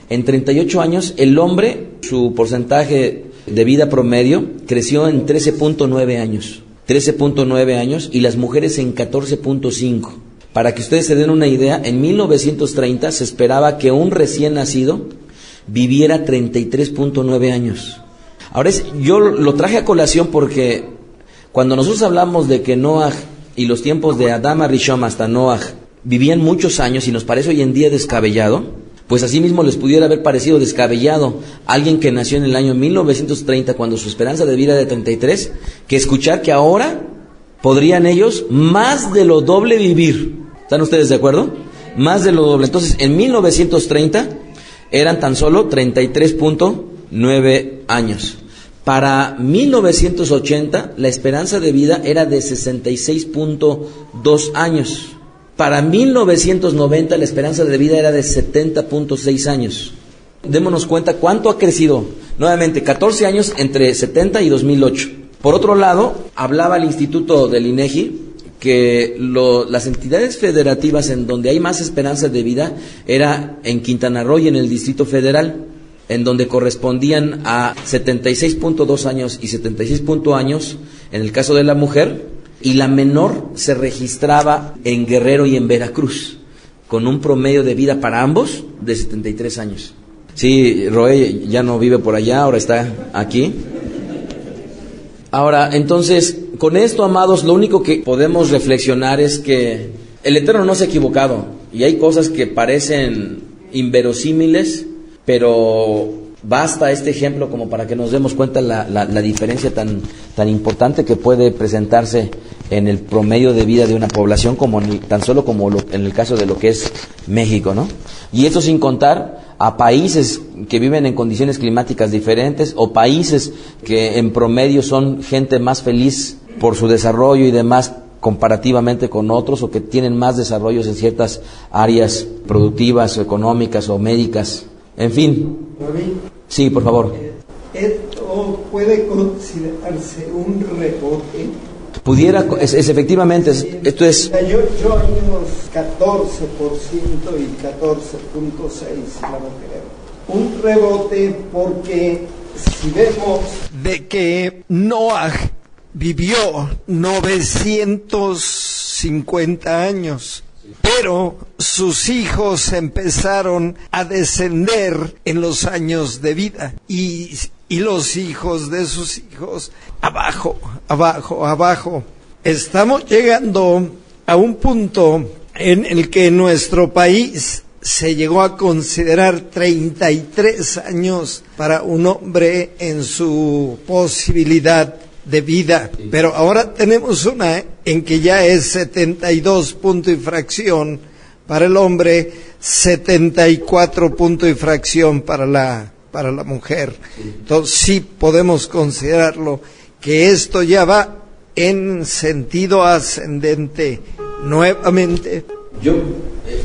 En 38 años, el hombre, su porcentaje de vida promedio creció en 13.9 años. 13.9 años y las mujeres en 14.5. Para que ustedes se den una idea, en 1930 se esperaba que un recién nacido viviera 33.9 años. Ahora yo lo traje a colación porque cuando nosotros hablamos de que Noaj y los tiempos de Adán Rishon hasta Noaj vivían muchos años y nos parece hoy en día descabellado, pues así mismo les pudiera haber parecido descabellado a alguien que nació en el año 1930 cuando su esperanza de vida era de 33, que escuchar que ahora podrían ellos más de lo doble vivir. ¿Están ustedes de acuerdo? Más de lo doble. Entonces, en 1930 eran tan solo 33.9 años. Para 1980 la esperanza de vida era de 66.2 años. Para 1990 la esperanza de vida era de 70.6 años. Démonos cuenta cuánto ha crecido. Nuevamente, 14 años entre 70 y 2008. Por otro lado, hablaba el Instituto del INEGI que las entidades federativas en donde hay más esperanza de vida era en Quintana Roo y en el Distrito Federal, en donde correspondían a 76.2 años y 76 años en el caso de la mujer, y la menor se registraba en Guerrero y en Veracruz, con un promedio de vida para ambos de 73 años. Sí, Roé ya no vive por allá, ahora está aquí. Ahora, entonces, con esto, amados, lo único que podemos reflexionar es que el Eterno no se ha equivocado, y hay cosas que parecen inverosímiles, pero Basta este ejemplo como para que nos demos cuenta la diferencia tan importante que puede presentarse en el promedio de vida de una población, tan solo como en el caso de lo que es México, ¿no? Y esto sin contar a países que viven en condiciones climáticas diferentes, o países que en promedio son gente más feliz por su desarrollo y demás comparativamente con otros, o que tienen más desarrollos en ciertas áreas productivas o económicas o médicas. En fin. Sí, por favor.
¿Esto puede considerarse un rebote?
Pudiera, efectivamente, esto es...
Yo años 14% y 14.6 la mujer. Un rebote porque si vemos de que Noah vivió 950 años, pero sus hijos empezaron a descender en los años de vida y los hijos de sus hijos abajo. Estamos llegando a un punto en el que en nuestro país se llegó a considerar 33 años para un hombre en su posibilidad de vida, pero ahora tenemos una en que ya es 72 punto y fracción para el hombre, 74 punto y fracción para la mujer. Entonces sí podemos considerarlo que esto ya va en sentido ascendente nuevamente.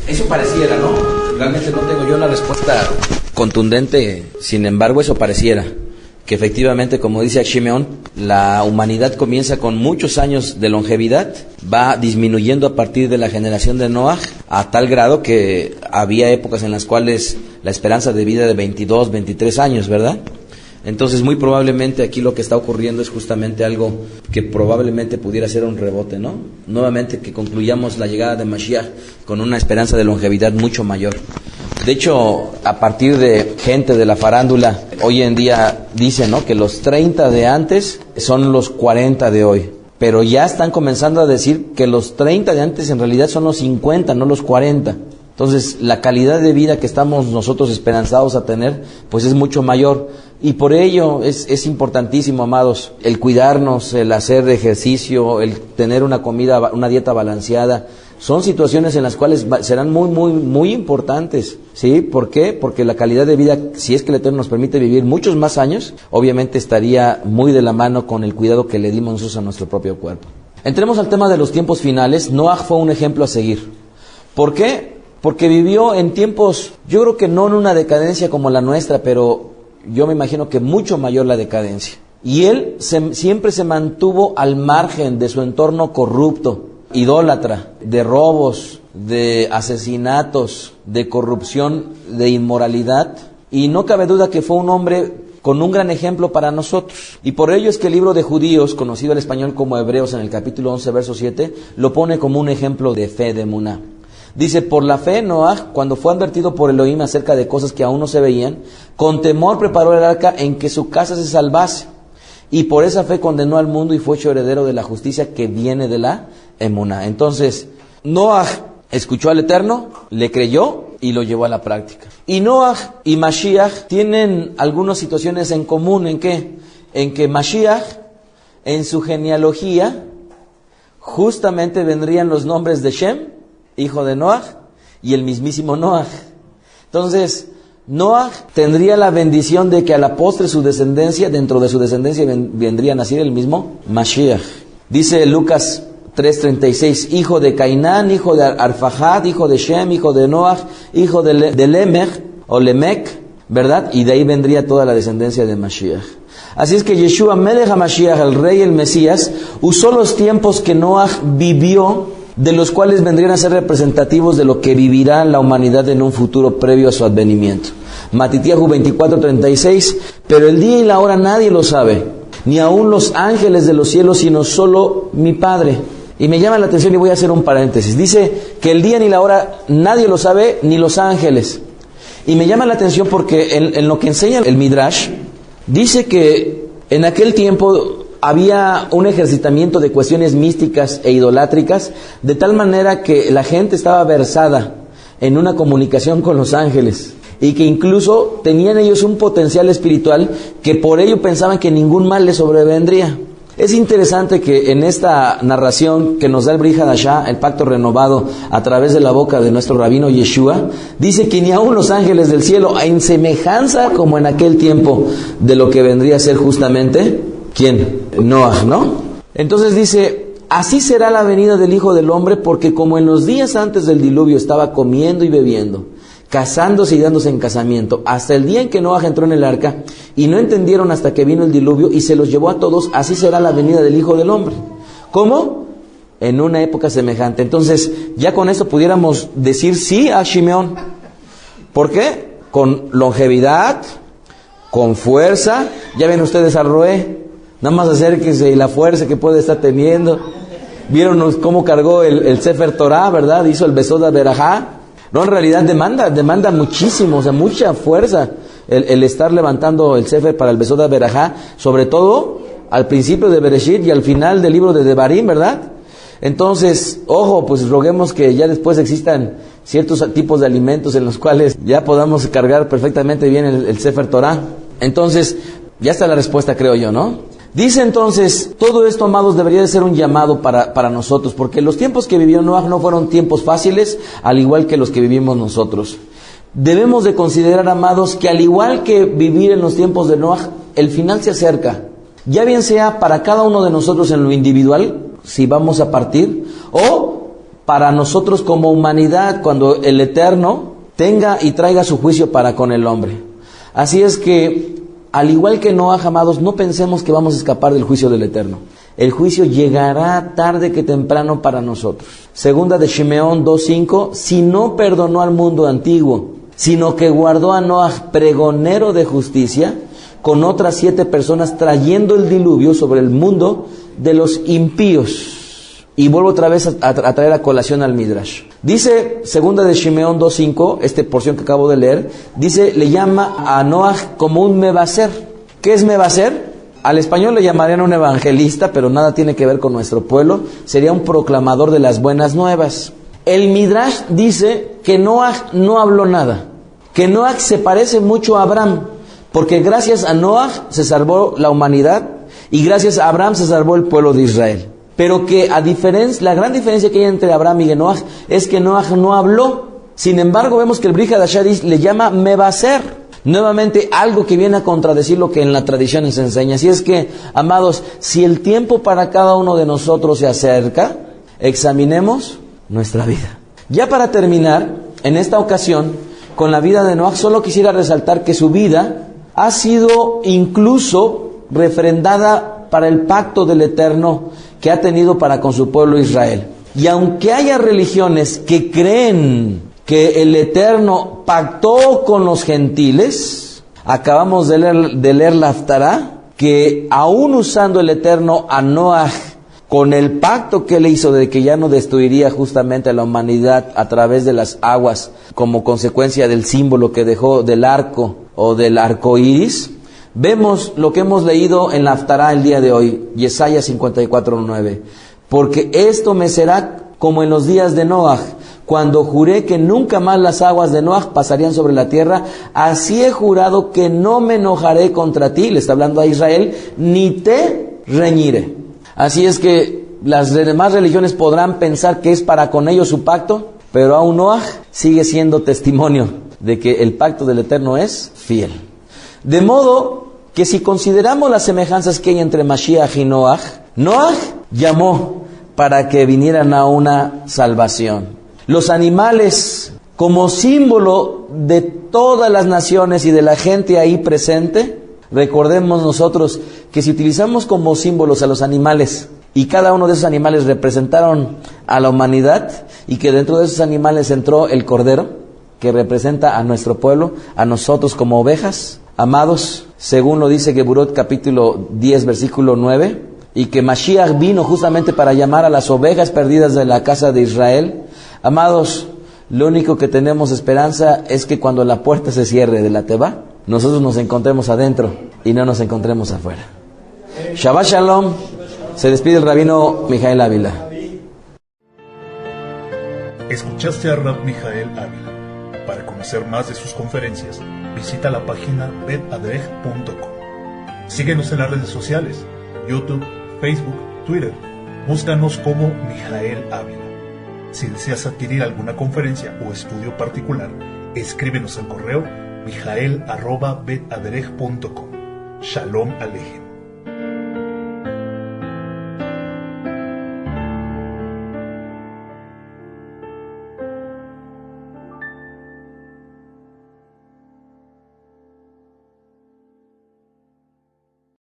Eso pareciera, ¿no? Realmente no tengo yo una respuesta contundente, sin embargo eso pareciera. Que efectivamente, como dice Shimeón, la humanidad comienza con muchos años de longevidad, va disminuyendo a partir de la generación de Noah, a tal grado que había épocas en las cuales la esperanza de vida de 22, 23 años, ¿verdad? Entonces, muy probablemente aquí lo que está ocurriendo es justamente algo que probablemente pudiera ser un rebote, ¿no? Nuevamente que concluyamos la llegada de Mashiach con una esperanza de longevidad mucho mayor. De hecho, a partir de gente de la farándula, hoy en día dicen, ¿no?, que los 30 de antes son los 40 de hoy. Pero ya están comenzando a decir que los 30 de antes en realidad son los 50, no los 40. Entonces, la calidad de vida que estamos nosotros esperanzados a tener, pues es mucho mayor. Y por ello es importantísimo, amados, el cuidarnos, el hacer ejercicio, el tener una dieta balanceada. Son situaciones en las cuales serán muy, muy, muy importantes, ¿sí? ¿Por qué? Porque la calidad de vida, si es que el Eterno nos permite vivir muchos más años, obviamente estaría muy de la mano con el cuidado que le dimos nosotros a nuestro propio cuerpo. Entremos al tema de los tiempos finales. Noah fue un ejemplo a seguir. ¿Por qué? Porque vivió en tiempos, yo creo que no en una decadencia como la nuestra, pero yo me imagino que mucho mayor la decadencia. Y él siempre se mantuvo al margen de su entorno corrupto, idólatra, de robos, de asesinatos, de corrupción, de inmoralidad. Y no cabe duda que fue un hombre con un gran ejemplo para nosotros. Y por ello es que el libro de Judíos, conocido al español como Hebreos, en el capítulo 11, verso 7, lo pone como un ejemplo de fe, de emuná. Dice, por la fe Noah, cuando fue advertido por Elohim acerca de cosas que aún no se veían, con temor preparó el arca en que su casa se salvase. Y por esa fe condenó al mundo y fue hecho heredero de la justicia que viene de la emuná. Entonces, Noah escuchó al Eterno, le creyó y lo llevó a la práctica. Y Noah y Mashiach tienen algunas situaciones en común. ¿En qué? En que Mashiach, en su genealogía, justamente vendrían los nombres de Shem, hijo de Noah, y el mismísimo Noah. Entonces, Noah tendría la bendición de que a la postre su descendencia, dentro de su descendencia vendría a nacer el mismo Mashiach. Dice Lucas 3:36, hijo de Cainán, hijo de Arfajad, hijo de Shem, hijo de Noah, hijo de Lemech o Lemec, ¿verdad? Y de ahí vendría toda la descendencia de Mashiach. Así es que Yeshua Melech HaMashiach, el rey, el Mesías, usó los tiempos que Noah vivió, de los cuales vendrían a ser representativos de lo que vivirá la humanidad en un futuro previo a su advenimiento. Matitiahu 24:36, pero el día y la hora nadie lo sabe, ni aun los ángeles de los cielos, sino solo mi Padre. Y me llama la atención y voy a hacer un paréntesis. Dice que el día ni la hora nadie lo sabe, ni los ángeles. Y me llama la atención porque en lo que enseña el Midrash, dice que en aquel tiempo había un ejercitamiento de cuestiones místicas e idolátricas, de tal manera que la gente estaba versada en una comunicación con los ángeles. y que incluso tenían ellos un potencial espiritual que por ello pensaban que ningún mal les sobrevendría. Es interesante que en esta narración que nos da el Brit Hadashah, el pacto renovado a través de la boca de nuestro rabino Yeshua, dice que ni aun los ángeles del cielo, en semejanza como en aquel tiempo de lo que vendría a ser justamente, ¿quién? Noah, ¿no? Entonces dice, así será la venida del Hijo del Hombre, porque como en los días antes del diluvio estaba comiendo y bebiendo, casándose y dándose en casamiento, hasta el día en que Noah entró en el arca, y no entendieron hasta que vino el diluvio y se los llevó a todos, así será la venida del Hijo del Hombre. ¿Cómo? En una época semejante. Entonces, ya con esto pudiéramos decir sí a Shimeón. ¿Por qué? Con longevidad, con fuerza. Ya ven ustedes al Roé, nada más acérquense y la fuerza que puede estar teniendo. Vieron cómo cargó el Sefer Torah, ¿verdad? Hizo el Besod HaBerajá. No, en realidad demanda muchísimo, o sea, mucha fuerza el estar levantando el Sefer para el Besod HaBerajá, sobre todo al principio de Bereshit y al final del libro de Devarim, ¿verdad? Entonces, ojo, pues roguemos que ya después existan ciertos tipos de alimentos en los cuales ya podamos cargar perfectamente bien el Sefer Torah. Entonces, ya está la respuesta, creo yo, ¿no? Dice entonces, todo esto, amados, debería de ser un llamado para nosotros, porque los tiempos que vivió Noah no fueron tiempos fáciles, al igual que los que vivimos nosotros. Debemos de considerar, amados, que al igual que vivir en los tiempos de Noah, el final se acerca, ya bien sea para cada uno de nosotros en lo individual, si vamos a partir, o para nosotros como humanidad, cuando el Eterno tenga y traiga su juicio para con el hombre. Así es que, al igual que Noah, amados, no pensemos que vamos a escapar del juicio del Eterno. El juicio llegará tarde que temprano para nosotros. Segunda de Shimeón 2:5, si no perdonó al mundo antiguo, sino que guardó a Noah pregonero de justicia, con otras 7 personas trayendo el diluvio sobre el mundo de los impíos. Y vuelvo otra vez a traer a colación al Midrash. Dice, segunda de Shimeón 2:5, esta porción que acabo de leer, dice, le llama a Noah como un mebaser. ¿Qué es mebaser? Al español le llamarían un evangelista, pero nada tiene que ver con nuestro pueblo. Sería un proclamador de las buenas nuevas. El Midrash dice que Noah no habló nada. Que Noah se parece mucho a Abraham, porque gracias a Noah se salvó la humanidad y gracias a Abraham se salvó el pueblo de Israel. Pero que la gran diferencia que hay entre Abraham y Noah es que Noah no habló. Sin embargo, vemos que el Brit Hadashah le llama mebaser. Nuevamente, algo que viene a contradecir lo que en la tradición se enseña. Así es que, amados, si el tiempo para cada uno de nosotros se acerca, examinemos nuestra vida. Ya para terminar, en esta ocasión, con la vida de Noah, solo quisiera resaltar que su vida ha sido incluso refrendada para el pacto del Eterno que ha tenido para con su pueblo Israel. Y aunque haya religiones que creen que el Eterno pactó con los gentiles, acabamos de leer la Haftará, que aún usando el Eterno a Noah con el pacto que le hizo de que ya no destruiría justamente a la humanidad a través de las aguas, como consecuencia del símbolo que dejó del arco o del arco iris, vemos lo que hemos leído en la Haftará el día de hoy, Yesaya 54:9. Porque esto me será como en los días de Noah, cuando juré que nunca más las aguas de Noah pasarían sobre la tierra, así he jurado que no me enojaré contra ti, le está hablando a Israel, ni te reñiré. Así es que las demás religiones podrán pensar que es para con ellos su pacto, pero aún Noah sigue siendo testimonio de que el pacto del Eterno es fiel. De modo que si consideramos las semejanzas que hay entre Mashiach y Noah, Noah llamó para que vinieran a una salvación. Los animales, como símbolo de todas las naciones y de la gente ahí presente, recordemos nosotros que si utilizamos como símbolos a los animales y cada uno de esos animales representaron a la humanidad y que dentro de esos animales entró el cordero que representa a nuestro pueblo, a nosotros como ovejas, amados, según lo dice Geburot capítulo 10 versículo 9, y que Mashiach vino justamente para llamar a las ovejas perdidas de la casa de Israel. Amados, lo único que tenemos esperanza es que cuando la puerta se cierre de la Teba, nosotros nos encontremos adentro y no nos encontremos afuera. Shabbat Shalom. Se despide el rabino Mijael Ávila.
Escuchaste a Rab Mijael Ávila. Para conocer más de sus conferencias, visita la página betadrej.com. Síguenos en las redes sociales, YouTube, Facebook, Twitter. Búscanos como Mijael Ávila. Si deseas adquirir alguna conferencia o estudio particular, escríbenos al correo mijael@betadrej.com. Shalom Alejem.